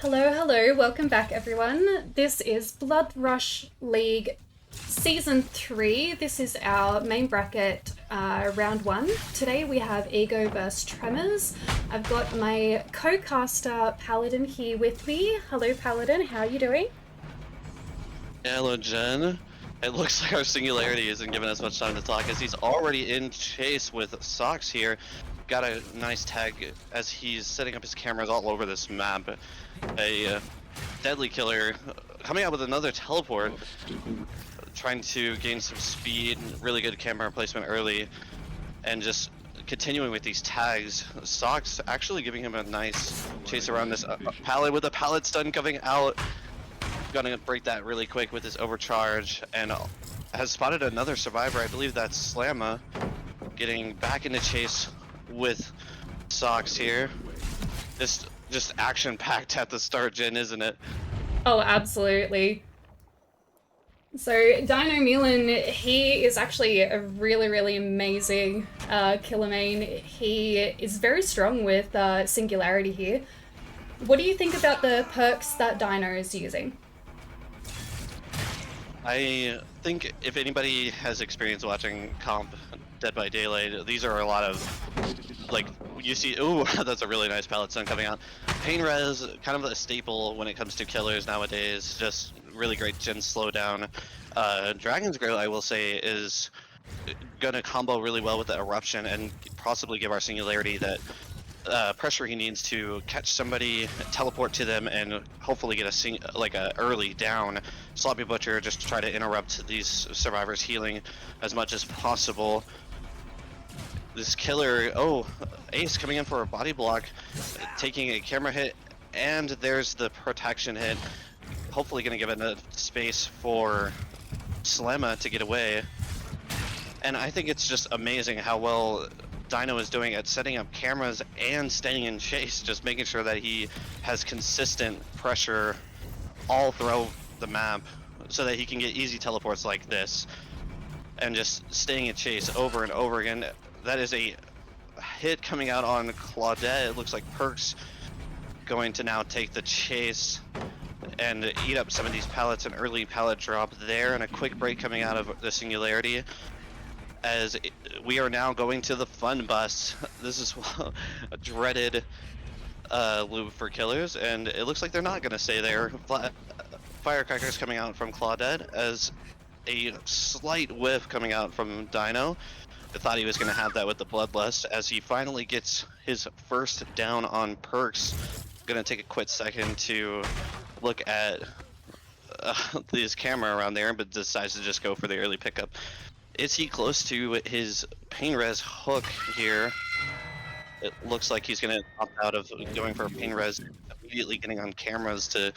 Hello, hello, welcome back everyone. This is Blood Rush League Season 3. This is our main bracket, round 1. Today we have Ego vs Tremors. I've got my co-caster Paladin here with me. Hello Paladin, how are you doing? Hello, Jen. It looks like our Singularity isn't giving us much time to talk as he's already in chase with Socks here. Got a nice tag as he's setting up his cameras all over this map. A deadly killer coming out with another teleport, trying to gain some speed, really good camera placement early, and just continuing with these tags. Socks actually giving him a nice chase around this pallet with a pallet stun coming out. Gonna break that really quick with his overcharge, and has spotted another survivor. I believe that's Slamma, getting back into chase with Socks here. Just action-packed at the start, Jen, isn't it? Oh, absolutely. So Dino Milan, he is actually a really amazing killer main. He is very strong with Singularity here. What do you think about the perks that Dino is using? I think if anybody has experience watching comp Dead by Daylight, these are a lot of, like, you see, ooh, that's a really nice pallet stun coming out. Pain res, kind of a staple when it comes to killers nowadays, just really great gen slowdown. Dragon's Grill, I will say, is gonna combo really well with the Eruption and possibly give our Singularity that pressure he needs to catch somebody, teleport to them, and hopefully get a early down. Sloppy Butcher just to try to interrupt these survivors' healing as much as possible. This killer, oh, Ace coming in for a body block, taking a camera hit, and there's the protection hit. Hopefully gonna give it enough space for Slamma to get away. And I think it's just amazing how well Dino is doing at setting up cameras and staying in chase, just making sure that he has consistent pressure all throughout the map so that he can get easy teleports like this and just staying in chase over and over again. That is a hit coming out on Claudette. It looks like Perk's going to now take the chase and eat up some of these pallets. An early pallet drop there and a quick break coming out of the Singularity. As we are now going to the fun bus. This is a dreaded loop for killers, and it looks like they're not going to stay there. Firecrackers coming out from Claudette as a slight whiff coming out from Dino. I thought he was going to have that with the Bloodlust as he finally gets his first down on Perks. Going to take a quick second to look at this camera around there, but decides to just go for the early pickup. Is he close to his pain res hook here? It looks like he's going to opt out of going for a pain res, immediately getting on cameras to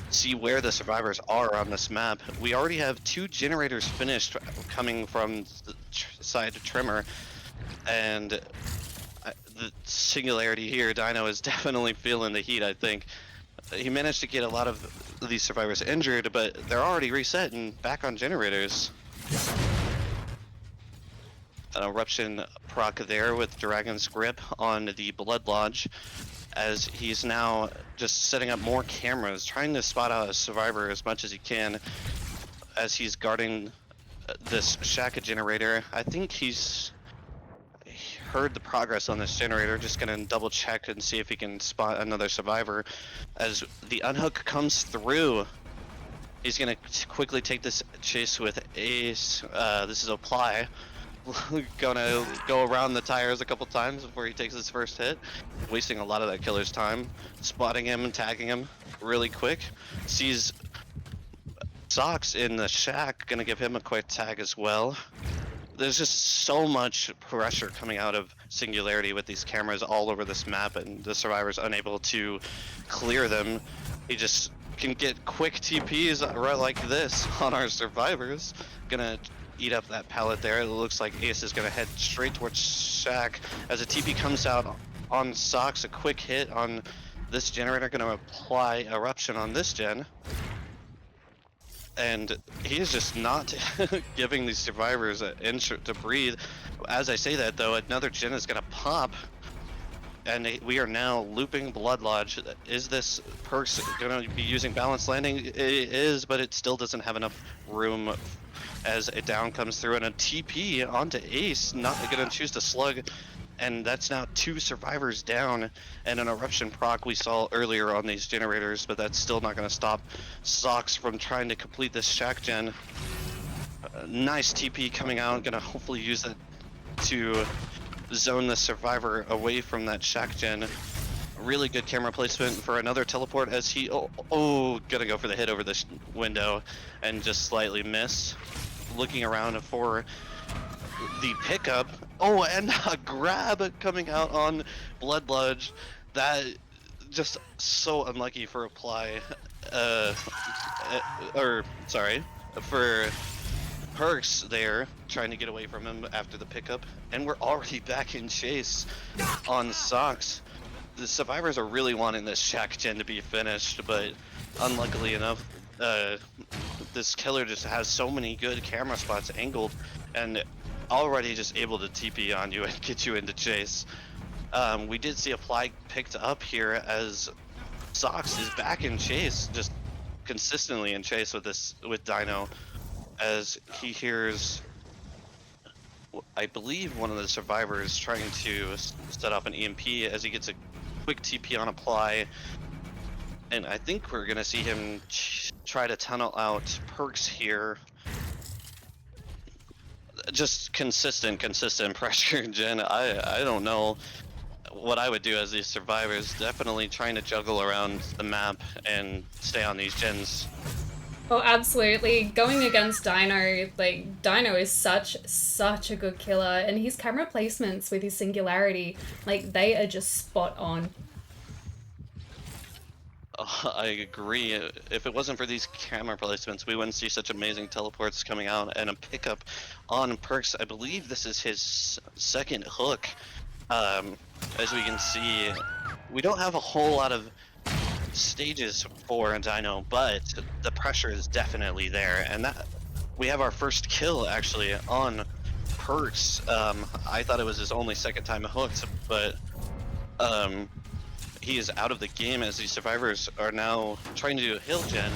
see where the survivors are on this map. We already have 2 generators finished coming from the side of Tremor, and the Singularity here, Dino is definitely feeling the heat, I think. He managed to get a lot of these survivors injured, but they're already reset and back on generators. An eruption proc there with Dragon's Grip on the Blood Lodge, as he's now just setting up more cameras, trying to spot out a survivor as much as he can as he's guarding this Shaka generator. I think he's heard the progress on this generator, just gonna double check and see if he can spot another survivor. As the unhook comes through, he's gonna quickly take this chase with Ace. This is Apply. Gonna go around the tires a couple times before he takes his first hit, wasting a lot of that killer's time, spotting him and tagging him really quick. Sees Socks in the shack, gonna give him a quick tag as well. There's just so much pressure coming out of Singularity with these cameras all over this map, and the survivor's unable to clear them. He just can get quick TPs right like this on our survivors. Gonna eat up that pallet there. It looks like Ace is gonna head straight towards Shack as a TP comes out on Socks. A quick hit on this generator, gonna apply Eruption on this gen. And he is just not giving these survivors an inch to breathe. As I say that though, another gen is gonna pop and we are now looping Blood Lodge. Is this Perks going to be using Balanced Landing? It is, but it still doesn't have enough room as a down comes through, and a TP onto Ace, not going to choose to slug, and that's now 2 survivors down, and an eruption proc we saw earlier on these generators, but that's still not going to stop Sox from trying to complete this shack gen. Nice TP coming out, going to hopefully use it to zone the survivor away from that shack gen. Really good camera placement for another teleport as he gonna go for the hit over this window and just slightly miss. Looking around for the pickup. Oh, and a grab coming out on Blood Lodge. That just so unlucky for Apply. Or sorry, for Perks there, trying to get away from him after the pickup, and we're already back in chase on Sox. The survivors are really wanting this shack gen to be finished, but unluckily enough, this killer just has so many good camera spots angled, and already just able to TP on you and get you into chase. We did see a flag picked up here as Sox is back in chase, just consistently in chase with Dino, as he hears, I believe, one of the survivors trying to set off an EMP as he gets a quick TP on Apply, and I think we're gonna see him try to tunnel out Perks here. Just consistent pressure, Jen. I don't know what I would do as these survivors. Definitely trying to juggle around the map and stay on these gens. Oh, absolutely. Going against Dino, like, Dino is such a good killer, and his camera placements with his singularity, like, they are just spot on. I agree. If it wasn't for these camera placements, we wouldn't see such amazing teleports coming out, and a pickup on Perks. I believe this is his second hook. As we can see, we don't have a whole lot of stages for Dino, but the pressure is definitely there, and that we have our first kill actually on Perks. I thought it was his only second time hooked, but he is out of the game as these survivors are now trying to do a hill gen,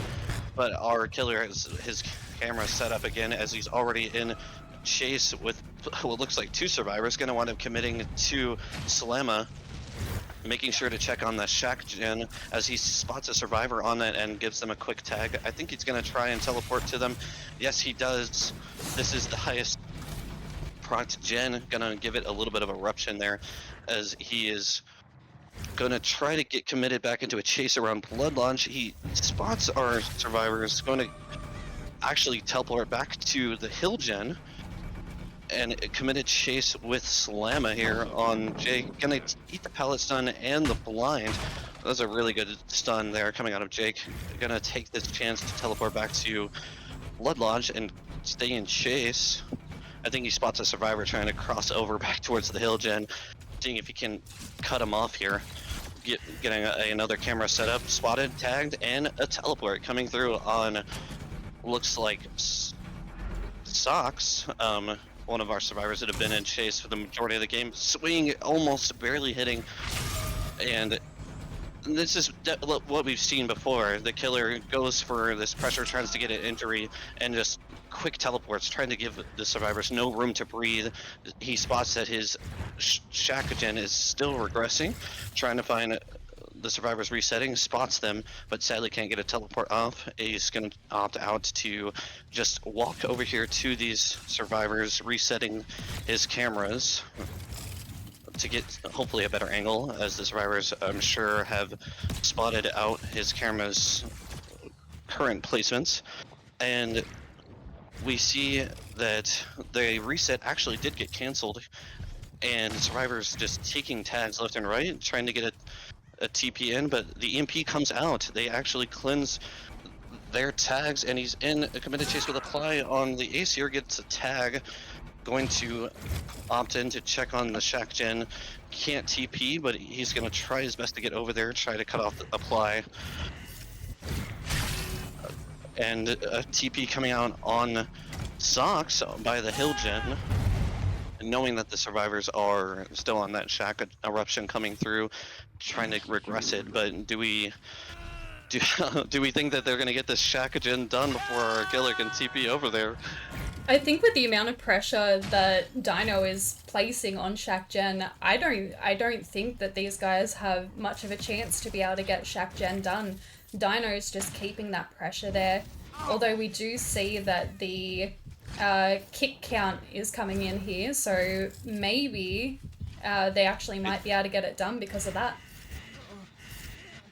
but our killer has his camera set up again as he's already in chase with what looks like 2 survivors. Going to wind up committing to Slamma, making sure to check on the shack gen as he spots a survivor on that and gives them a quick tag. I think he's going to try and teleport to them. Yes, he does. This is the highest proc gen. Gonna give it a little bit of eruption there as he is gonna try to get committed back into a chase around Blood Lodge. He spots our survivors, going to actually teleport back to the hill gen and committed chase with Slamma here on Jake. Gonna eat the pallet stun and the blind. That was a really good stun there coming out of Jake. Gonna take this chance to teleport back to Blood Lodge and stay in chase. I think he spots a survivor trying to cross over back towards the hill gen, seeing if he can cut him off here. Getting another camera set up, spotted, tagged, and a teleport coming through on, looks like Sox. One of our survivors that have been in chase for the majority of the game. Swing, almost barely hitting, and this is what we've seen before. The killer goes for this pressure, tries to get an injury, and just quick teleports, trying to give the survivors no room to breathe. He spots that his shack gen is still regressing, trying to find the survivors resetting, spots them, but sadly can't get a teleport off. He's going to opt out to just walk over here to these survivors, resetting his cameras to get hopefully a better angle, as the survivors, I'm sure, have spotted out his camera's current placements. And we see that the reset actually did get canceled, and survivors just taking tags left and right, trying to get a TP in, but the EMP comes out. They actually cleanse their tags, and he's in a committed chase with Apply on the ace here, gets a tag, going to opt in to check on the shack gen. Can't TP, but he's going to try his best to get over there, try to cut off the Apply. And a TP coming out on Sox by the hill gen. knowing that the survivors are still on that shack eruption coming through, trying to regress it. But do do we think that they're gonna get this Shakagen done before our killer can TP over there? I think with the amount of pressure that Dino is placing on Shaq Gen, I don't think that these guys have much of a chance to be able to get Shaq Gen done. Dino's just keeping that pressure there. Although we do see that the kick count is coming in here, so maybe they actually might be able to get it done because of that.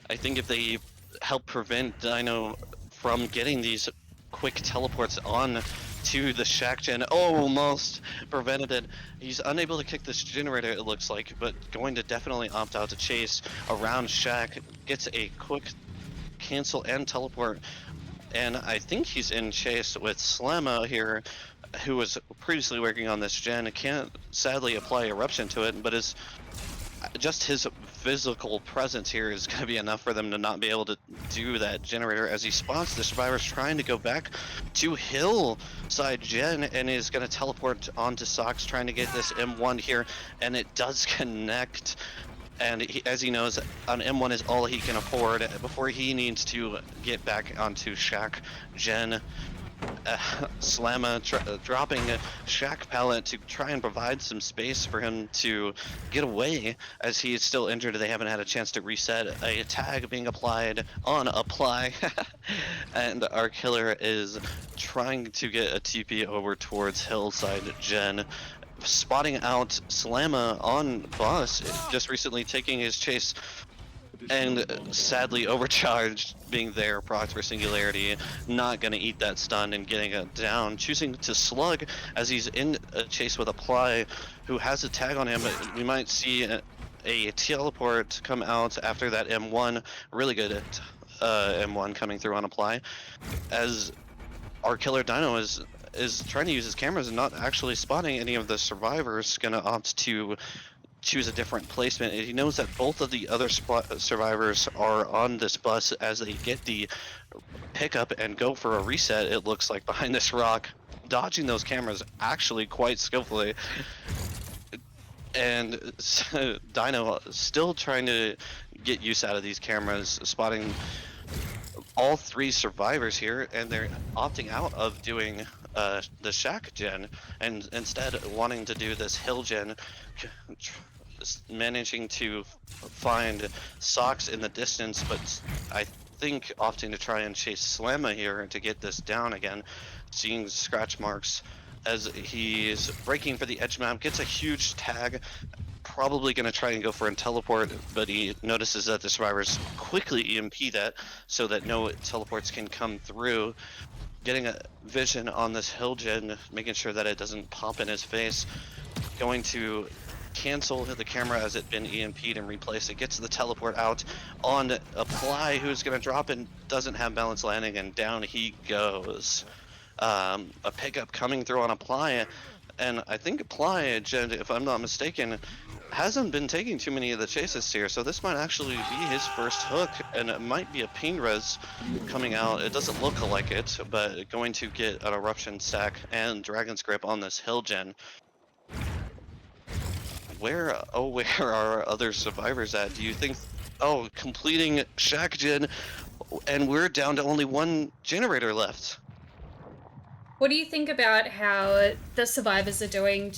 I think if they help prevent Dino from getting these quick teleports on to the Shack Gen, almost prevented it. He's unable to kick this generator, it looks like, but going to definitely opt out to chase around Shack. Gets a quick cancel and teleport, and I think he's in chase with Slamma here, who was previously working on this gen. Can't sadly apply eruption to it, but is just his physical presence here is going to be enough for them to not be able to do that generator, as he spots the survivors trying to go back to hillside gen and is going to teleport onto Sox, trying to get this M1 here, and it does connect. And as he knows, an M1 is all he can afford before he needs to get back onto Shack Gen. Slamma dropping a Shack pallet to try and provide some space for him to get away, as he is still injured. They haven't had a chance to reset. A tag being applied on apply, and our killer is trying to get a TP over towards Hillside Gen. Spotting out Slamma on boss, just recently taking his chase, and sadly overcharged being there. Procs for Singularity, not gonna eat that stun and getting it down, choosing to slug as he's in a chase with Apply, who has a tag on him. But we might see a teleport come out after that M1. Really good M1 coming through on Apply, as our killer Dino is trying to use his cameras and not actually spotting any of the survivors. Gonna opt to choose a different placement. He knows that both of the other survivors are on this bus as they get the pickup and go for a reset, it looks like, behind this rock, dodging those cameras actually quite skillfully. And Dino still trying to get use out of these cameras, spotting all three survivors here, and they're opting out of doing the Shack gen and instead wanting to do this hill gen, managing to find Sox in the distance, but I think opting to try and chase Slamma here to get this down again, seeing scratch marks as he's breaking for the edge map, gets a huge tag, probably going to try and go for a teleport, but he notices that the survivors quickly EMP that so that no teleports can come through. Getting a vision on this hill gen, making sure that it doesn't pop in his face. Going to cancel the camera as it been EMP'd and replaced. It gets the teleport out on Apply, who's going to drop and doesn't have balance landing, and down he goes. A pickup coming through on Apply, and I think Apply, if I'm not mistaken, hasn't been taking too many of the chases here, so this might actually be his first hook, and it might be a pain res coming out. It doesn't look like it, but going to get an eruption stack and Dragon's Grip on this hill gen. Where are our other survivors at? Do you think? Oh, completing Shack gen, and we're down to only one generator left. What do you think about how the survivors are doing?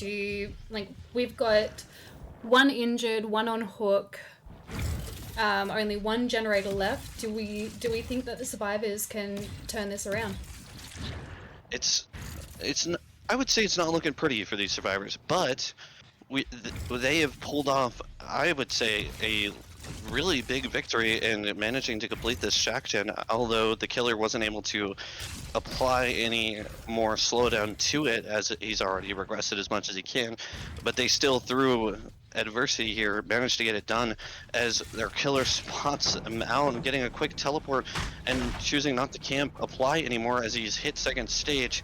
We've got one injured, one on hook, only one generator left. Do we think that the survivors can turn this around? I would say it's not looking pretty for these survivors, but they have pulled off, I would say, a really big victory in managing to complete this Shack gen, although the killer wasn't able to apply any more slowdown to it, as he's already regressed as much as he can. But they still, through adversity here, managed to get it done, as their killer spots him out and getting a quick teleport and choosing not to camp Apply anymore as he's hit second stage.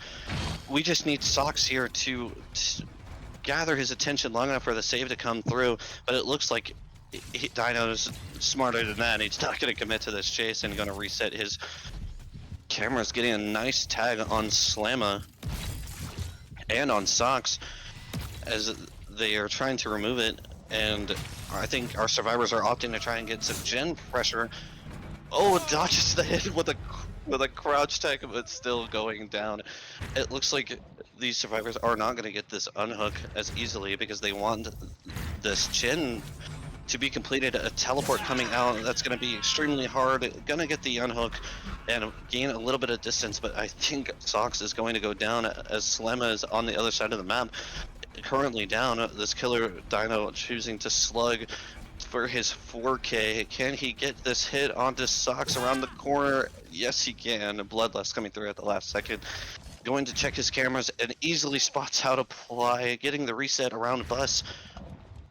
We just need Sox here to gather his attention long enough for the save to come through, but it looks like Dino's smarter than that. He's not going to commit to this chase and going to reset his cameras, getting a nice tag on Slamma and on Sox, as they are trying to remove it, and I think our survivors are opting to try and get some gen pressure. Oh, dodges the hit with a crouch tech, but still going down. It looks like these survivors are not going to get this unhook as easily because they want this gen to be completed. A teleport coming out that's going to be extremely hard. Going to get the unhook and gain a little bit of distance, but I think Sox is going to go down as Slemma is on the other side of the map. Currently down, this killer Dino choosing to slug for his 4K. Can he get this hit onto Sox around the corner? Yes, he can. Bloodlust coming through at the last second. Going to check his cameras and easily spots how to apply, getting the reset around Bus.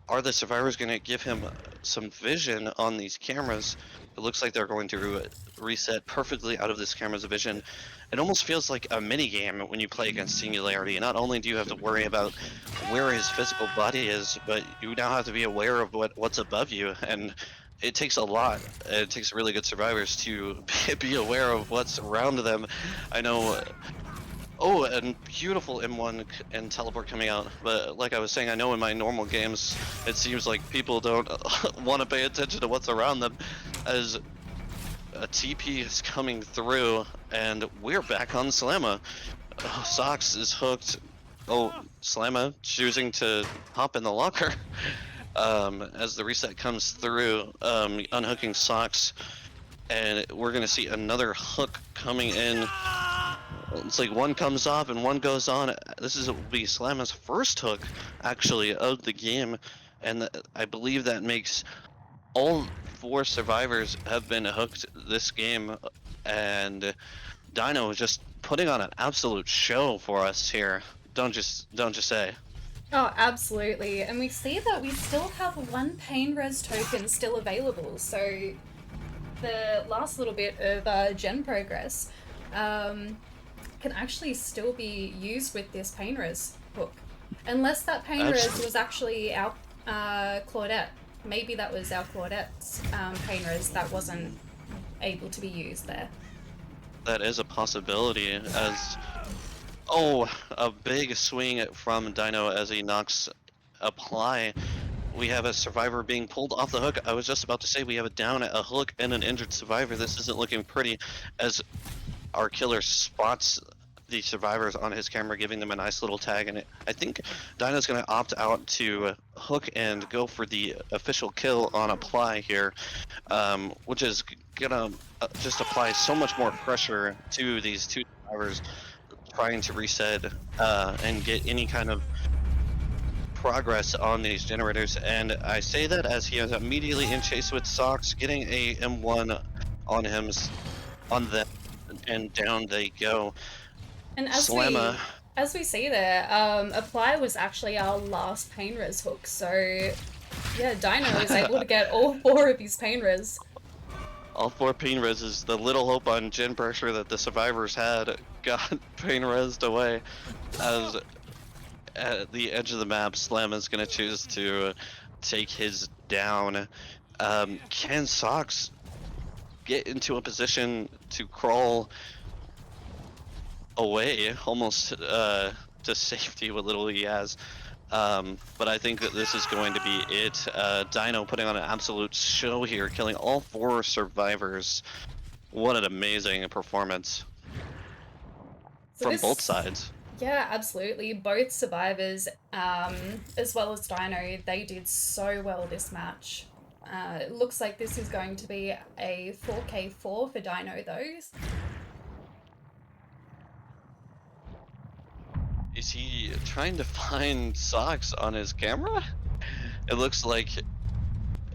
Are the survivors going to give him some vision on these cameras? It looks like they're going to reset perfectly out of this camera's vision. It almost feels like a mini game when you play against Singularity. Not only do you have to worry about where his physical body is, but you now have to be aware of what's above you, and it takes a lot. It takes really good survivors to be aware of what's around them. I know. Oh, and beautiful M1 and teleport coming out. But like I was saying, I know in my normal games, it seems like people don't want to pay attention to what's around them, as a TP is coming through, and we're back on Slamma. Oh, Sox is hooked. Oh, Slamma choosing to hop in the locker as the reset comes through, unhooking Sox, and we're gonna see another hook coming in. It's like one comes off and one goes on. This will be Slamma's first hook, actually, of the game, and I believe that makes all 4 survivors have been hooked this game, and Dino is just putting on an absolute show for us here. Don't you say? Oh, absolutely. And we see that we still have one pain res token still available. So the last little bit of gen progress can actually still be used with this pain res hook. Unless that pain res Absolutely. was actually our Claudette. Maybe that was our Claudette's pain res that wasn't able to be used there. That is a possibility. As oh, a big swing from Dino as he knocks apply. We have a survivor being pulled off the hook. I was just about to say we have a down, a hook, and an injured survivor. This isn't looking pretty, as our killer spots the survivors on his camera, giving them a nice little tag. And I think Dino's going to opt out to hook and go for the official kill on apply here, which is going to just apply so much more pressure to these 2 survivors trying to reset and get any kind of progress on these generators. And I say that as he is immediately in chase with Sox, getting a M1 on him, on them, and down they go. And Slamma. as we see there, apply was actually our last pain res hook. So yeah, Dino is able to get all 4 of his pain res. All 4 pain reses, the little hope on gen pressure that the survivors had, got pain resed away. As at the edge of the map, Slamma's gonna choose to take his down. Can Sox get into a position to crawl away, almost to safety with little he has? But I think that this is going to be it. Dino putting on an absolute show here, killing all 4 survivors. What an amazing performance So from both this, sides. yeah, absolutely. Both survivors, as well as Dino, they did so well this match. It looks like this is going to be a 4K4 for Dino, though. Is he trying to find Socks on his camera? It looks like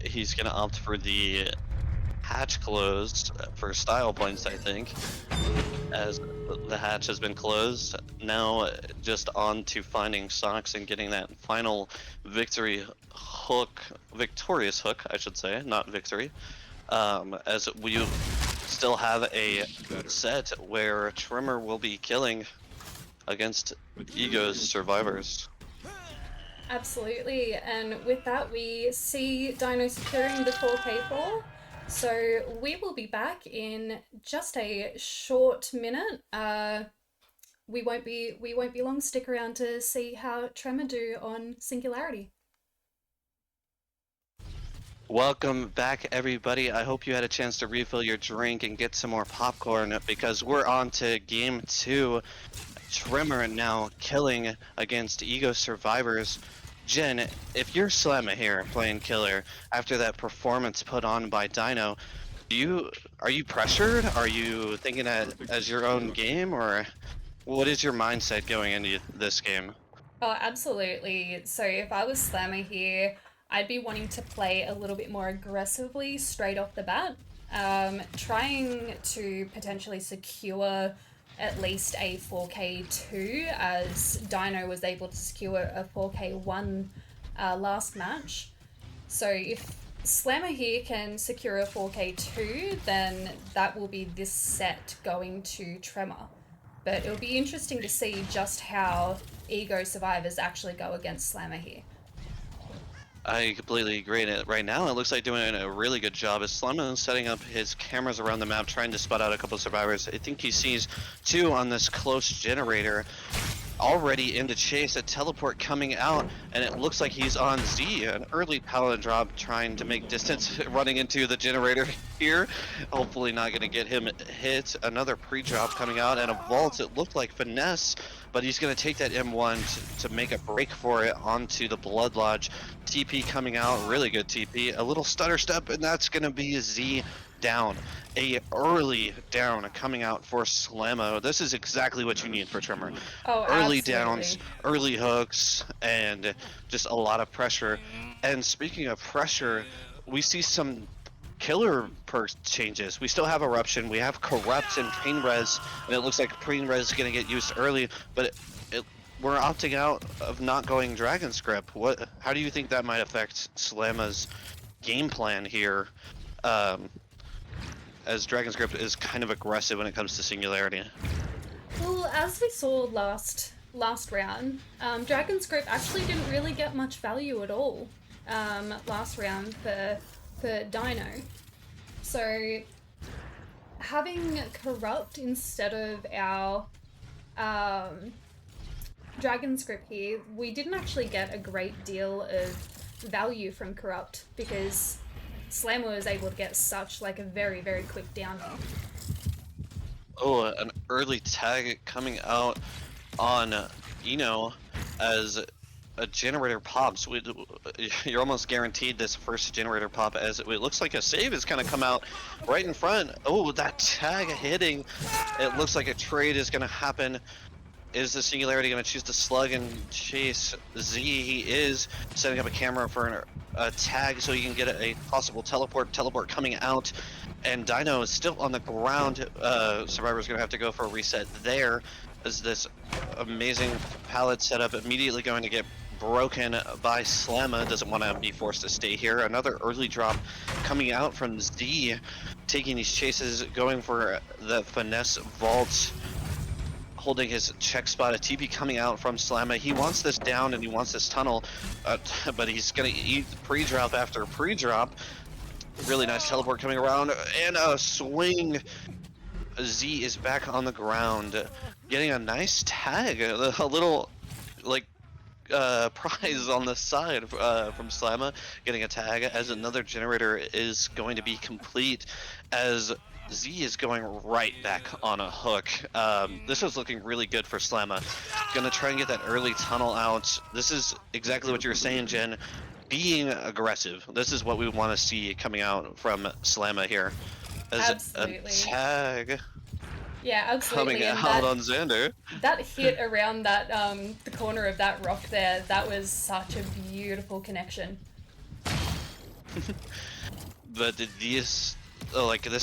he's gonna opt for the hatch closed for style points, I think, as the hatch has been closed. Now just on to finding Socks and getting that final victorious hook, I should say, not victory. As we still have a set where Tremor will be killing against Ego's survivors. Absolutely. And with that, we see Dino securing the 4K4. So we will be back in just a short minute we won't be long. Stick around to see how Tremor do on Singularity. Welcome back, everybody. I hope you had a chance to refill your drink and get some more popcorn because we're on to game 2. Tremor now killing against Ego Survivors. Jen, if you're Slamma here playing killer after that performance put on by Dino, are you pressured? Are you thinking that as your own game, or what is your mindset going into this game? Oh, absolutely. So if I was Slammer here, I'd be wanting to play a little bit more aggressively straight off the bat, trying to potentially secure at least a 4K2, as Dino was able to secure a 4K1 last match. So if Slammer here can secure a 4K2, then that will be this set going to Tremor. But it'll be interesting to see just how Ego Survivors actually go against Slammer here. I completely agree. And right now, it looks like doing a really good job as Slemma is setting up his cameras around the map, trying to spot out a couple of survivors. I think he sees 2 on this close generator. Already into chase, a teleport coming out, and it looks like he's on Z. An early paladin drop trying to make distance, running into the generator here. Hopefully not going to get him hit. Another pre-drop coming out, and a vault. It looked like finesse, but he's going to take that M1 to make a break for it onto the Blood Lodge. TP coming out, really good TP. A little stutter step, and that's going to be Z down. A early down coming out for Slammo. This is exactly what you need for Tremor. Oh, Early absolutely. downs, early hooks, and just a lot of pressure. And speaking of pressure, we see some killer perk changes. We still have Eruption, we have Corrupt and Pain Res, and it looks like Pain Res is going to get used early, but we're opting out of not going Dragon Script. How do you think that might affect Slamma's game plan here? As Dragon Script is kind of aggressive when it comes to Singularity. Well, as we saw last round, Dragon Script actually didn't really get much value at all last round for Dino. So having Corrupt instead of our Dragon Script here, we didn't actually get a great deal of value from Corrupt because Slammer was able to get such like a very, very quick downhill. Oh, an early tag coming out on Eno as a generator pops. You're almost guaranteed this first generator pop, as it looks like a save is going to come out right in front. Oh, that tag hitting. It looks like a trade is going to happen. Is the Singularity going to choose to slug and chase Z? He is setting up a camera for a tag so he can get a possible teleport coming out. And Dino is still on the ground. Survivor's going to have to go for a reset there, as this amazing pallet setup immediately going to get broken by Slamma. Doesn't want to be forced to stay here. Another early drop coming out from Z, taking these chases, going for the finesse vault, holding his check spot. A TP coming out from Slamma. He wants this down and he wants this tunnel, but he's going to eat pre-drop after pre-drop. Really nice teleport coming around, and a swing. Z is back on the ground, getting a nice tag, a little like prize on the side from Slamma, getting a tag as another generator is going to be complete, as Z is going right back on a hook. This is looking really good for Slamma. Gonna try and get that early tunnel out. This is exactly what you're saying, Jen. Being aggressive. This is what we want to see coming out from Slamma here. As Absolutely. a tag Yeah, absolutely. coming out on Xander. That hit around that the corner of that rock there, that was such a beautiful connection. But this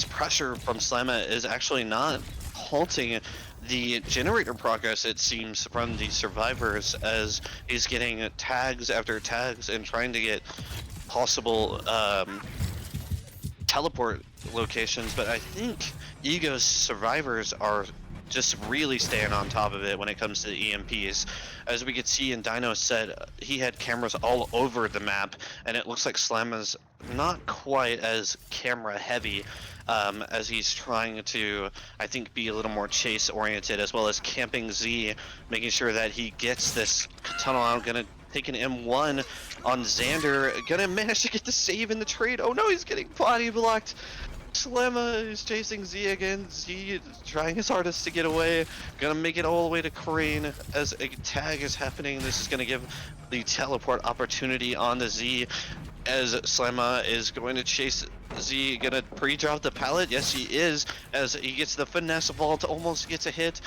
pressure from Slamma is actually not halting the generator progress, it seems, from the survivors, as he's getting tags after tags and trying to get possible teleport locations. But I think Ego's survivors are just really staying on top of it when it comes to the EMPs. As we could see in Dino said, he had cameras all over the map, and it looks like Slamma's not quite as camera heavy. as he's trying to, I think, be a little more chase oriented, as well as camping Z, making sure that he gets this tunnel out. Gonna take an M1 on Xander, gonna manage to get the save in the trade. Oh no, he's getting body blocked. Slemma is chasing Z again. Z is trying his hardest to get away. Gonna make it all the way to Crane as a tag is happening. This is gonna give the teleport opportunity on the Z as Slemma is going to chase Z. Gonna pre-drop the pallet. Yes, he is, as he gets the finesse vault, almost gets a hit.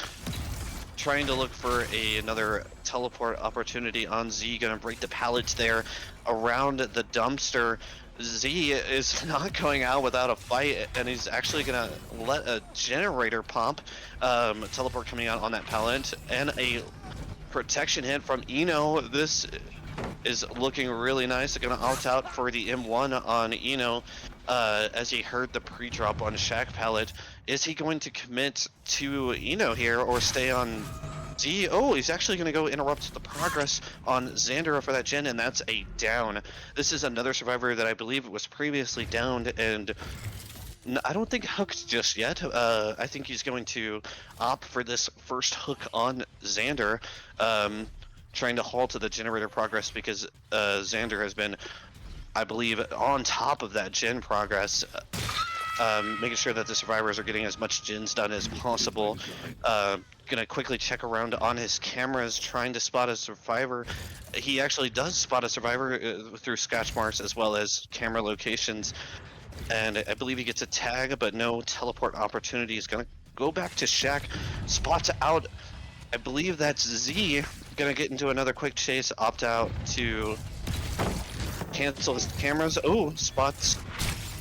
Trying to look for another teleport opportunity on Z. Gonna break the pallets there around the dumpster. Z is not going out without a fight, and he's actually gonna let a generator pop. Teleport coming out on that pallet, and a protection hit from Eno. This is looking really nice. They're gonna opt out for the M1 on Eno, as he heard the pre-drop on Shack pallet. Is he going to commit to Eno here or stay on Z? Oh, he's actually gonna go interrupt the progress on Xander for that gen, and that's a down. This is another survivor that I believe was previously downed, and I don't think hooked just yet. I think he's going to opt for this first hook on Xander, trying to halt the generator progress because Xander has been, I believe, on top of that gen progress, making sure that the survivors are getting as much gens done as possible. Gonna quickly check around on his cameras, trying to spot a survivor. He actually does spot a survivor through scratch marks as well as camera locations, and I believe he gets a tag, but no teleport opportunity. He's gonna go back to Shack, spots out. I believe that's Z. Gonna get into another quick chase, opt out to cancel his cameras. Oh, spots.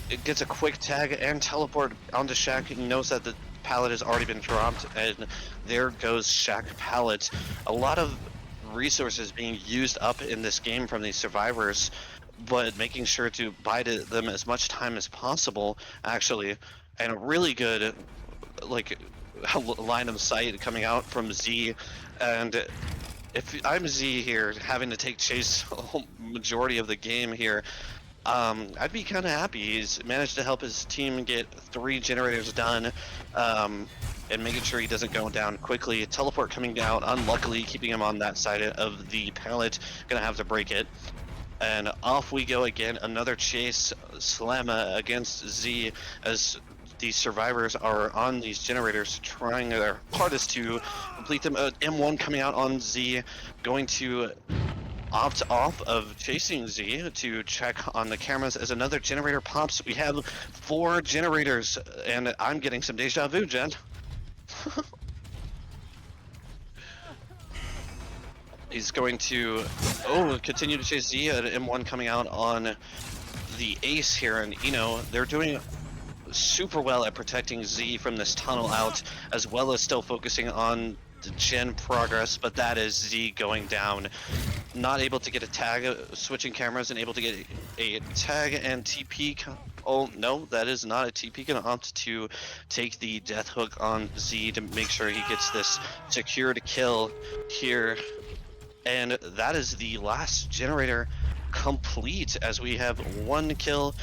It gets a quick tag and teleport onto Shack. He knows that the pallet has already been dropped, and there goes Shack pallet. A lot of resources being used up in this game from these survivors, but making sure to buy to them as much time as possible, actually. And a really good, like, line of sight coming out from Z. And if I'm Z here, having to take chase a whole majority of the game here, I'd be kind of happy. He's managed to help his team get 3 generators done, and making sure he doesn't go down quickly. Teleport coming down, unluckily keeping him on that side of the pallet. Gonna have to break it. And off we go again, another chase, Slamma against Z, as these survivors are on these generators trying their hardest to complete them. M1 coming out on Z, going to opt off of chasing Z to check on the cameras as another generator pops. We have 4 generators, and I'm getting some deja vu, Jen. He's going to, continue to chase Z at M1 coming out on the ace here, and they're doing super well at protecting Z from this tunnel out, as well as still focusing on the gen progress, but that is Z going down. Not able to get a tag, switching cameras, and able to get a tag and TP. Oh no, that is not a TP. Gonna opt to take the death hook on Z to make sure he gets this secured kill here. And that is the last generator complete, as we have 1 kill.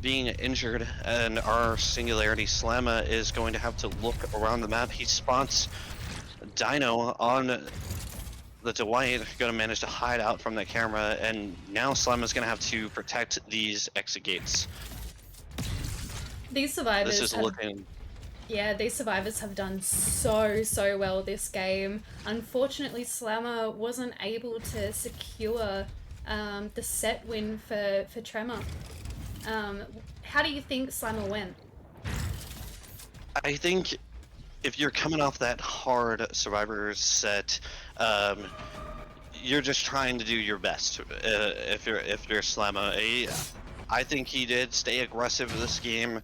Being injured, and our Singularity Slamma is going to have to look around the map. He spots Dino on the Dwight, going to manage to hide out from the camera, and now Slamma's going to have to protect these exit gates. These This survivors is have, looking... yeah, these survivors have done so well this game. Unfortunately, Slammer wasn't able to secure the set win for Tremor. How do you think Slammer went? I think if you're coming off that hard Survivor set, you're just trying to do your best. If you're Slamma, I think he did stay aggressive this game.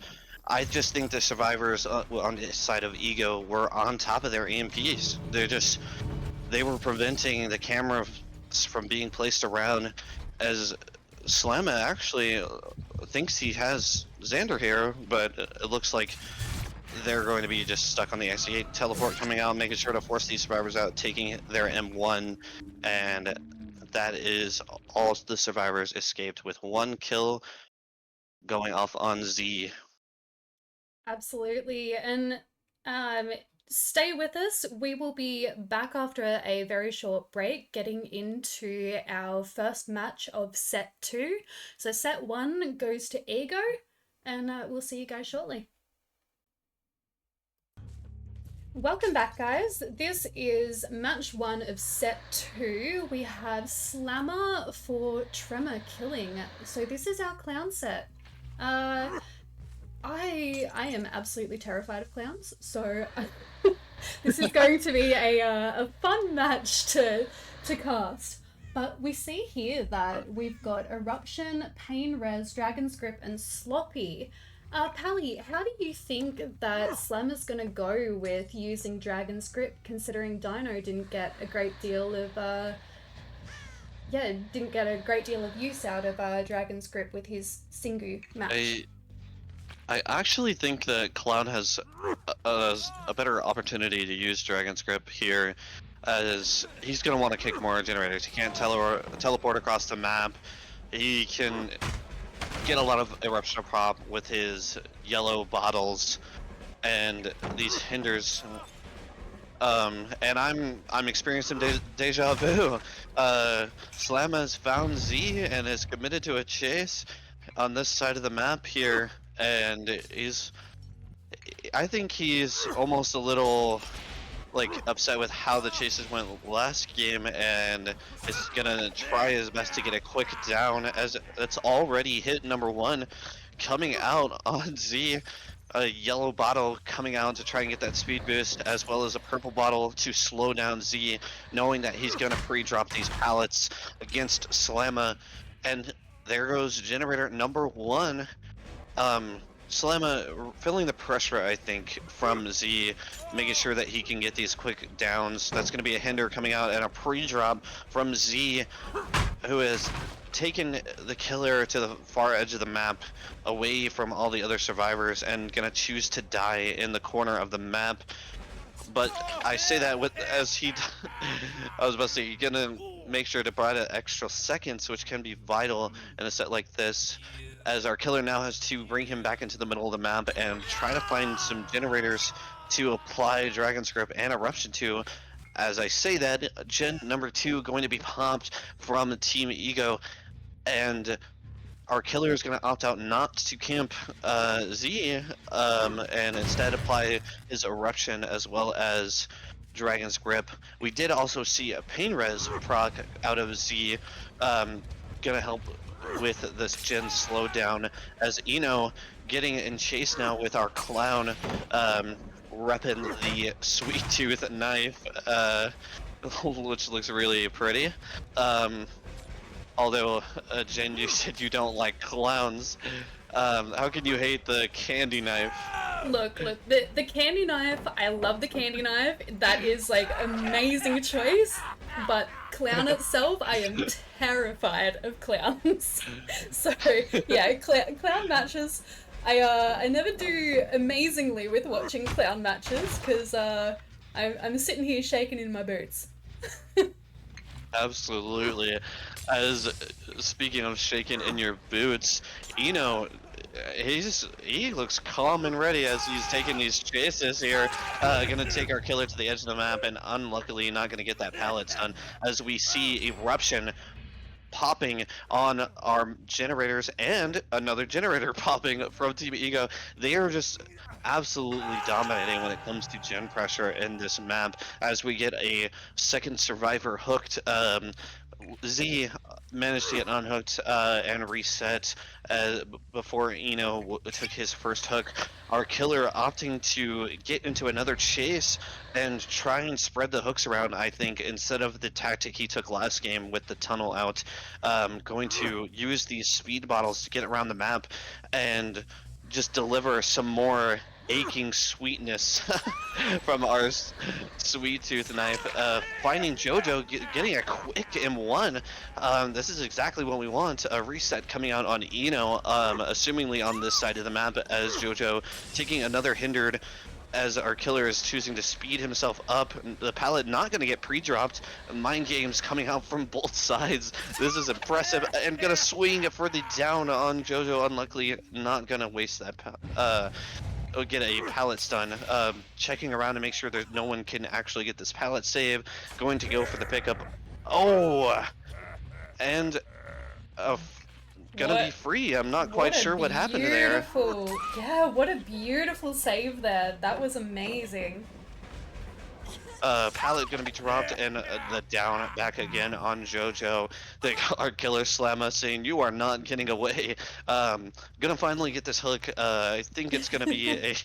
I just think the survivors on the side of Ego were on top of their EMPs. They were preventing the camera from being placed around, as Slamma actually thinks he has Xander here, but it looks like they're going to be just stuck on the exit teleport coming out, making sure to force these survivors out, taking their M1, and that is all the survivors escaped with 1 kill going off on Z. Absolutely. And um, stay with us. We will be back after a very short break, getting into our first match of set two. So, set one goes to Ego, and we'll see you guys shortly. Welcome back, guys. This is match one of set two. We have Slammer for Tremor killing. So, this is our clown set. I am absolutely terrified of clowns, so this is going to be a fun match to cast. But we see here that we've got Eruption, Pain Res, Dragon's Grip, and Sloppy. Pally, how do you think that Slammer's going to go with using Dragon's Grip, considering Dino didn't get a great deal of use out of Dragon's Grip with his Singu match? I actually think that Clown has a better opportunity to use Dragon's Grip here, as he's going to want to kick more generators. He can't teleport across the map. He can get a lot of Eruption prop with his yellow bottles and these hinders. And I'm experiencing deja vu. Slam has found Z and is committed to a chase on this side of the map here, and I think he's almost a little like upset with how the chases went last game, and is gonna try his best to get a quick down, as it's already hit number one coming out on Z. A yellow bottle coming out to try and get that speed boost, as well as a purple bottle to slow down Z, knowing that he's gonna pre-drop these pallets against Slamma. And there goes generator number one. Slamma feeling the pressure, I think, from Z, making sure that he can get these quick downs. That's going to be a hinder coming out, and a pre-drop from Z, who has taken the killer to the far edge of the map, away from all the other survivors, and going to choose to die in the corner of the map. But I say that with, as he, I was about to say, you're gonna make sure to buy the extra seconds, which can be vital in a set like this, as our killer now has to bring him back into the middle of the map and try to find some generators to apply Dragon's Grip and Eruption to. As I say that, gen number two going to be popped from Team Ego, and our killer is going to opt out not to camp Z, and instead apply his Eruption as well as Dragon's Grip. We did also see a Pain Res proc out of Z, gonna help with this gen slowdown, as Eno getting in chase now with our Clown, repping the Sweet Tooth knife, which looks really pretty. Although, Jen, you said you don't like clowns. How can you hate the candy knife? Look, the candy knife, I love the candy knife. That is, like, amazing choice. But clown itself, I am terrified of clowns. So, yeah, clown matches, I never do amazingly with watching clown matches, because I'm sitting here shaking in my boots. Absolutely. As speaking of shaking in your boots, Eno, he looks calm and ready as he's taking these chases here. Gonna take our killer to the edge of the map, and unluckily not gonna get that pallet stun, as we see Eruption popping on our generators, and another generator popping from Team Ego. They are just absolutely dominating when it comes to gen pressure in this map, as we get a second survivor hooked. Z managed to get unhooked and reset before Eno took his first hook. Our killer opting to get into another chase and try and spread the hooks around, I think, instead of the tactic he took last game with the tunnel out. Going to use these speed bottles to get around the map and just deliver some more aching sweetness from our Sweet Tooth knife. Finding Jojo, getting a quick M1. This is exactly what we want. A reset coming out on Eno, assumingly on this side of the map, as Jojo taking another hindered, as our killer is choosing to speed himself up. The pallet not going to get pre-dropped. Mind games coming out from both sides. This is impressive, and going to swing for the down on Jojo. Unluckily, not going to waste that get a pallet stun. Checking around to make sure that no one can actually get this pallet save. Going to go for the pickup. Oh, and gonna be What? free. I'm not quite What a sure what happened there. beautiful, yeah, what a beautiful save there. That was amazing. Pallet gonna be dropped and the down back again on JoJo. Our killer Slamma saying you are not getting away. Gonna finally get this hook. I think it's gonna be a,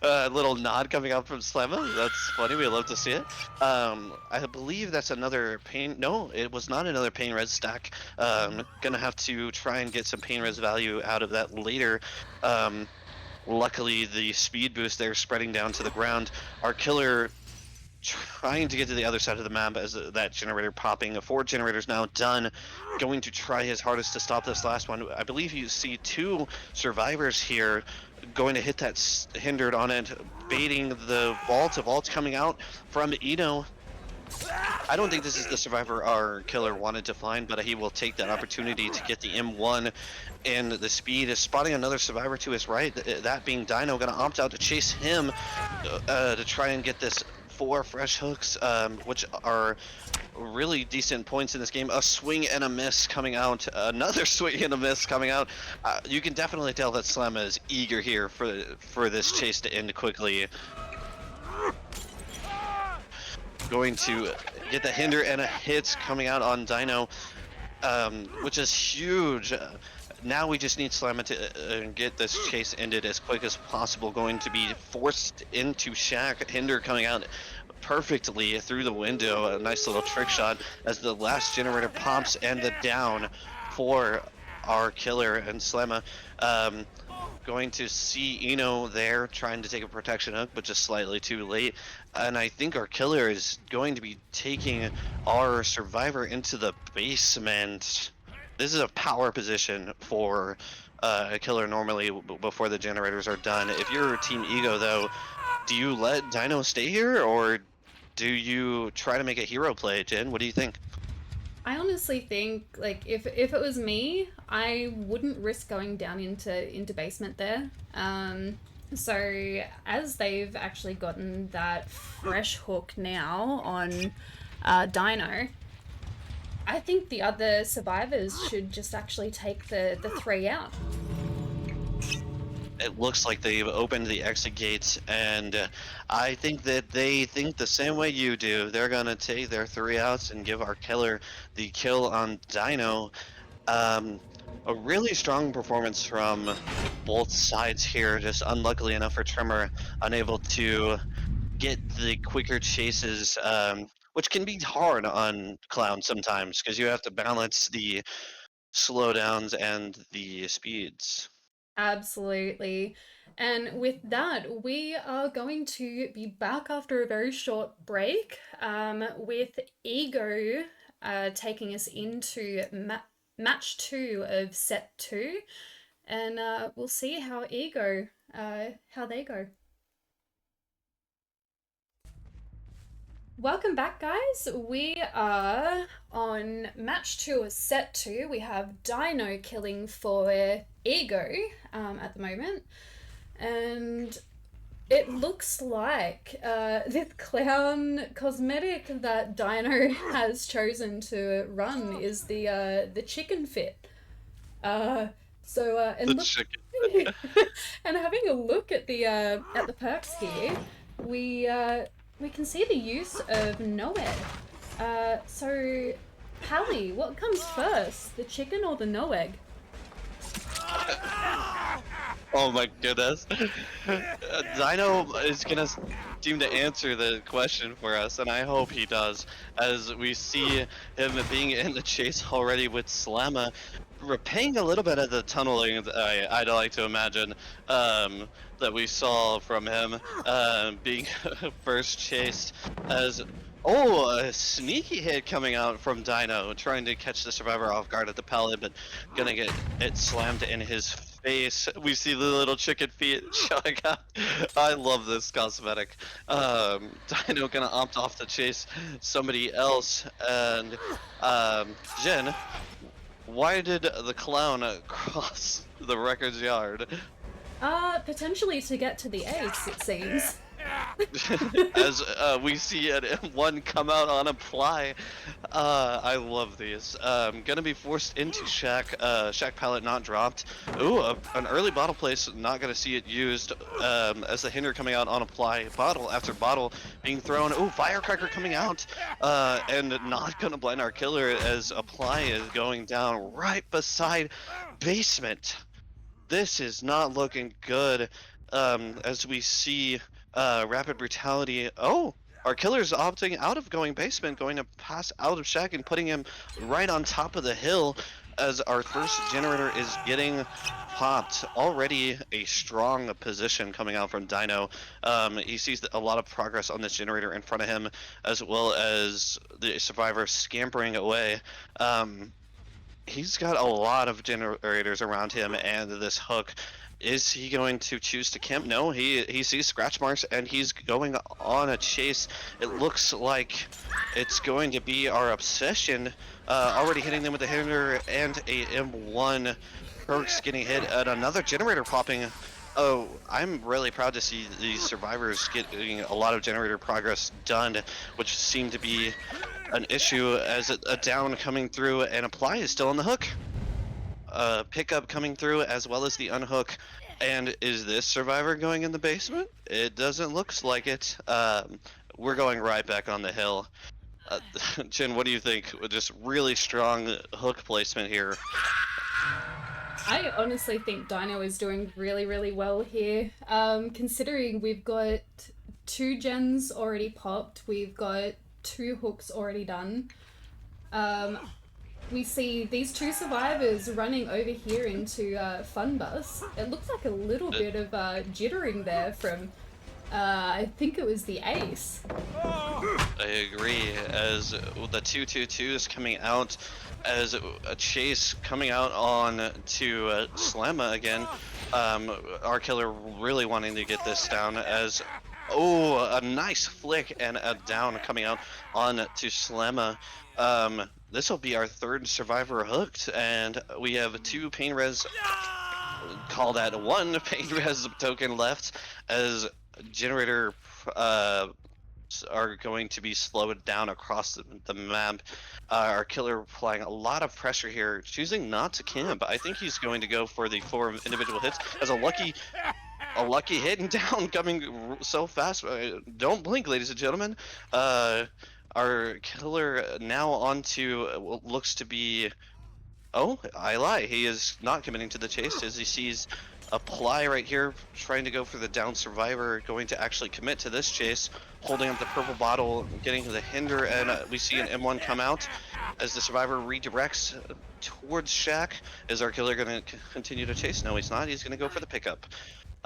a little nod coming out from Slamma. That's funny. We love to see it. I believe that's another pain. No, it was not another pain res stack. Gonna have to try and get some pain res value out of that later. Luckily, the speed boost there spreading down to the ground. Our killer trying to get to the other side of the map as that generator popping. 4 generators now done. Going to try his hardest to stop this last one. I believe you see 2 survivors here going to hit that hindered on it, baiting the vault. A vault's coming out from Eno. I don't think this is the survivor our killer wanted to find, but he will take that opportunity to get the M1 and the speed. Is spotting another survivor to his right, that being Dino, gonna opt out to chase him to try and get this 4 fresh hooks, which are really decent points in this game. A swing and a miss coming out, another swing and a miss coming out. You can definitely tell that Slamma is eager here for this chase to end quickly. Going to get the hinder and a hit coming out on Dino, which is huge. Now we just need Slamma to get this chase ended as quick as possible. Going to be forced into Shack. Hinder coming out perfectly through the window. A nice little trick shot as the last generator pops and the down for our killer and Slamma. Going to see Eno there trying to take a protection hook, but just slightly too late. And I think our killer is going to be taking our survivor into the basement. This is a power position for a killer normally before the generators are done. If you're Team Ego, though, do you let Dino stay here, or do you try to make a hero play, Jen? What do you think? I honestly think, like, if it was me, I wouldn't risk going down into basement there. So as they've actually gotten that fresh hook now on Dino, I think the other survivors should just actually take the 3 out. It looks like they've opened the exit gates, and I think that they think the same way you do. They're gonna take their 3 outs and give our killer the kill on Dino. A really strong performance from both sides here, just unluckily enough for Tremor, unable to get the quicker chases, which can be hard on Clown sometimes, because you have to balance the slowdowns and the speeds. Absolutely. And with that, we are going to be back after a very short break with Ego taking us into match 2 of set 2. And we'll see how how they go. Welcome back, guys. We are on match 2 of set 2. We have Dino killing for Ego at the moment. And it looks like this clown cosmetic that Dino has chosen to run is the chicken fit. And The look, chicken. and having a look at the perks here, we can see the use of Noed. So, Pally, what comes first, the chicken or the Noeg? Oh my goodness. Dino is gonna seem to answer the question for us, and I hope he does, as we see him being in the chase already with Slamma, repaying a little bit of the tunneling that I'd like to imagine that we saw from him being first chased as... Oh, a sneaky hit coming out from Dino, trying to catch the survivor off guard at the pallet, but gonna get it slammed in his face. We see the little chicken feet showing up. I love this cosmetic. Dino gonna opt off to chase somebody else, and Jen, why did the clown cross the record's yard? Potentially to get to the ace, it seems. As we see an M1 come out on a fly. I love these. Gonna be forced into Shack. Shack pallet not dropped. Ooh, an early bottle place. Not gonna see it used. As the hinder coming out on a fly. Bottle after bottle being thrown. Ooh, firecracker coming out. And not gonna blind our killer as Apply is going down right beside basement. This is not looking good. As we see Rapid Brutality. Oh, our killer's opting out of going basement, going to pass out of Shack and putting him right on top of the hill as our first generator is getting popped. Already a strong position coming out from Dino. He sees a lot of progress on this generator in front of him, as well as the survivor scampering away. He's got a lot of generators around him, and this hook. Is he going to choose to camp? No, he sees scratch marks and he's going on a chase. It looks like it's going to be our obsession. Already hitting them with a hinder and a M1. Perks getting hit at another generator popping. Oh, I'm really proud to see these survivors getting a lot of generator progress done, which seemed to be an issue as a down coming through, and Apply is still on the hook. Pickup coming through as well as the unhook. And is this survivor going in the basement? It doesn't look like it. We're going right back on the hill. Chin, what do you think? Just really strong hook placement here. I honestly think Dino is doing really, really well here. Considering we've got 2 gens already popped, we've got 2 hooks already done. We see these 2 survivors running over here into Fun Bus. It looks like a little bit of jittering there from, I think it was the ace. I agree, as the 2-2-2 is coming out, as a chase coming out on to Slamma again. Our killer really wanting to get this down as, oh, a nice flick and a down coming out on to Slamma. This will be our 3rd survivor hooked, and we have 2 pain res, call that 1 pain res token left, as generator are going to be slowed down across the map. Our killer applying a lot of pressure here, choosing not to camp. I think he's going to go for the 4 individual hits as a lucky hit and down coming so fast. Don't blink, ladies and gentlemen. Our killer now onto what looks to be. Oh, I lie. He is not committing to the chase as he sees Apply right here, trying to go for the down survivor, going to actually commit to this chase, holding up the purple bottle, getting to the hinder, and we see an M1 come out as the survivor redirects towards Shack. Is our killer going to continue to chase? No, he's not. He's going to go for the pickup.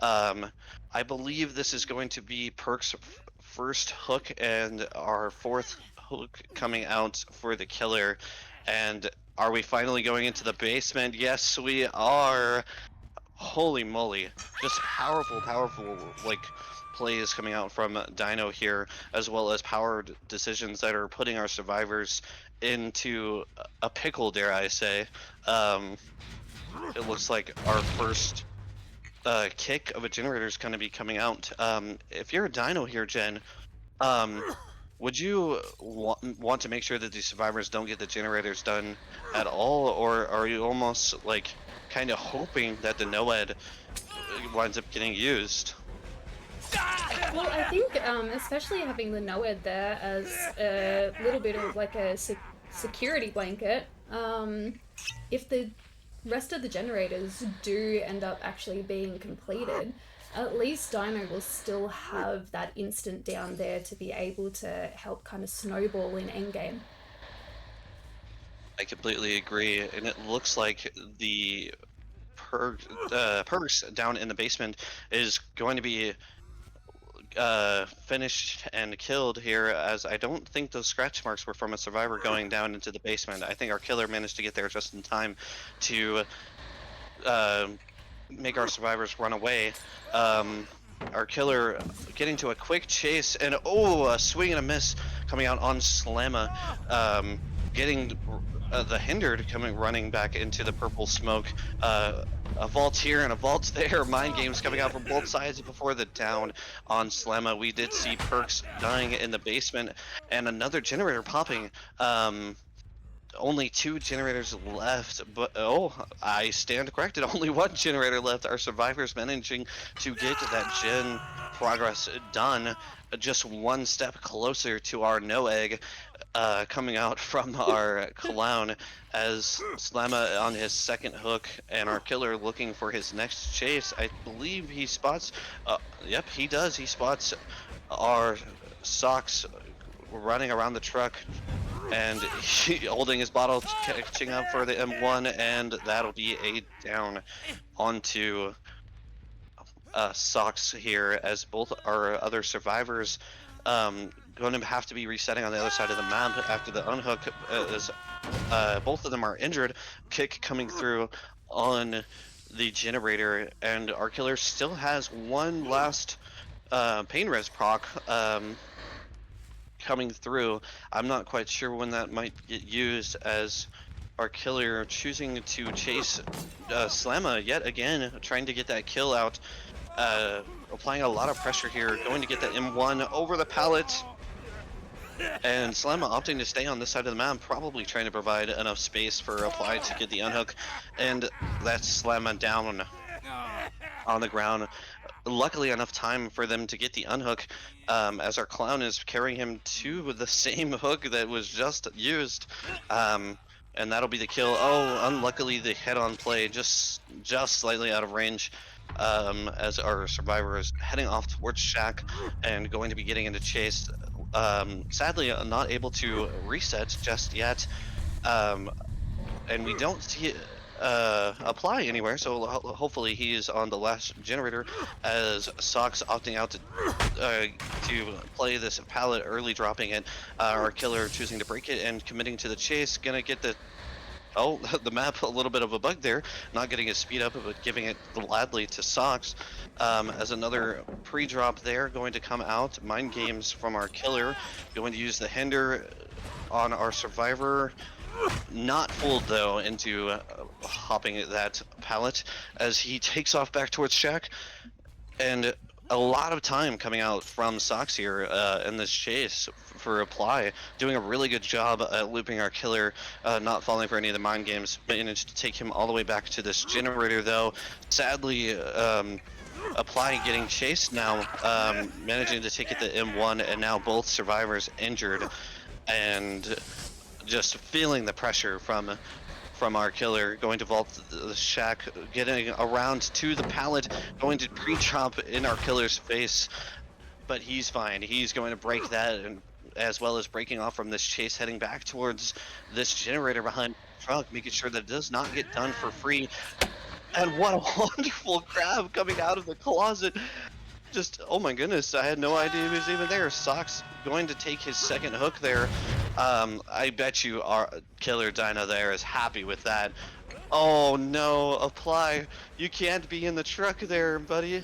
I believe this is going to be Perk's first hook and our 4th hook coming out for the killer. And are we finally going into the basement? Yes, we are. Holy moly, just powerful like plays coming out from Dino here, as well as powered decisions that are putting our survivors into a pickle, dare I say. It looks like our first kick of a generator is going to be coming out. If you're a Dino here, Jen, would you want to make sure that the survivors don't get the generators done at all, or are you almost like kind of hoping that the NOED winds up getting used? Well, I think especially having the NOED there as a little bit of like a security blanket, if the rest of the generators do end up actually being completed, at least Dino will still have that instant down there to be able to help kind of snowball in endgame. I completely agree, and it looks like the Perks down in the basement is going to be finished and killed here, as I don't think those scratch marks were from a survivor going down into the basement. I think our killer managed to get there just in time to make our survivors run away. Our killer getting to a quick chase, and a swing and a miss coming out on Slamma, getting the hindered coming running back into the purple smoke. A vault here and a vault there. Mind games coming out from both sides before the down on Slemma. We did see Perks dying in the basement and another generator popping. Only 2 generators left, but oh, I stand corrected. Only 1 generator left. Our survivors managing to get that gen progress done, just 1 step closer to our no egg coming out from our clown as Slamma on his second hook and our killer looking for his next chase. I believe he spots, yep, he does. He spots our socks running around the truck and he holding his bottle, catching up for the M1, and that'll be a down onto Socks here as both our other survivors going to have to be resetting on the other side of the map after the unhook as both of them are injured. Kick coming through on the generator, and our killer still has 1 last pain res proc coming through. I'm not quite sure when that might get used as our killer choosing to chase Slamma yet again, trying to get that kill out, applying a lot of pressure here, going to get that M1 over the pallet, and Slamma opting to stay on this side of the map, probably trying to provide enough space for Apply to get the unhook, and that's Slamma down on the ground. Luckily enough time for them to get the unhook as our clown is carrying him to the same hook that was just used, and that'll be the kill. Oh, unluckily the head-on play just slightly out of range as our survivor is heading off towards Shack and going to be getting into chase. Sadly not able to reset just yet, and we don't see Apply anywhere, so hopefully he is on the last generator as Socks opting out to play this pallet early, dropping it. Our killer choosing to break it and committing to the chase, gonna get the the map a little bit of a bug there, not getting his speed up, but giving it gladly to Socks. As another pre-drop there going to come out. Mind games from our killer, going to use the hinder on our survivor. Not fooled though into hopping that pallet as he takes off back towards Shack, and a lot of time coming out from Socks here in this chase for Apply, doing a really good job at looping our killer, not falling for any of the mind games. Managed to take him all the way back to this generator though. Sadly, Apply getting chased now, managing to take it to M1, and now both survivors injured, and just feeling the pressure from our killer, going to vault the Shack, getting around to the pallet, going to pre-chop in our killer's face, but he's fine. He's going to break that, and as well as breaking off from this chase, heading back towards this generator behind the truck, making sure that it does not get done for free. And what a wonderful grab coming out of the closet. Just, oh my goodness, I had no idea he was even there. Socks going to take his second hook there. I bet you our killer Dino there is happy with that. Oh no, Apply. You can't be in the truck there, buddy.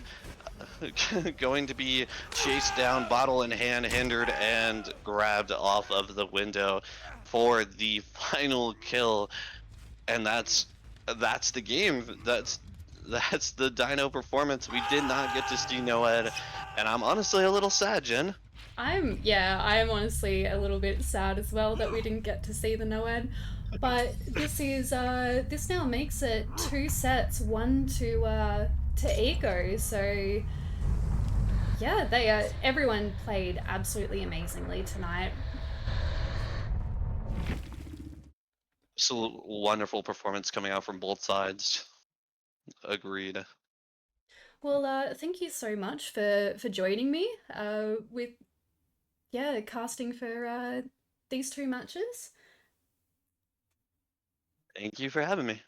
Going to be chased down, bottle in hand, hindered, and grabbed off of the window for the final kill. And that's the game. That's the Dino performance. We did not get to see Noed, and I'm honestly a little sad, Jen. I'm honestly a little bit sad as well that we didn't get to see the Noed. But this now makes it 2 sets, 1 to Ego. So yeah, everyone played absolutely amazingly tonight. Absolute wonderful performance coming out from both sides. Agreed. Well, thank you so much for joining me with casting for these 2 matches. Thank you for having me.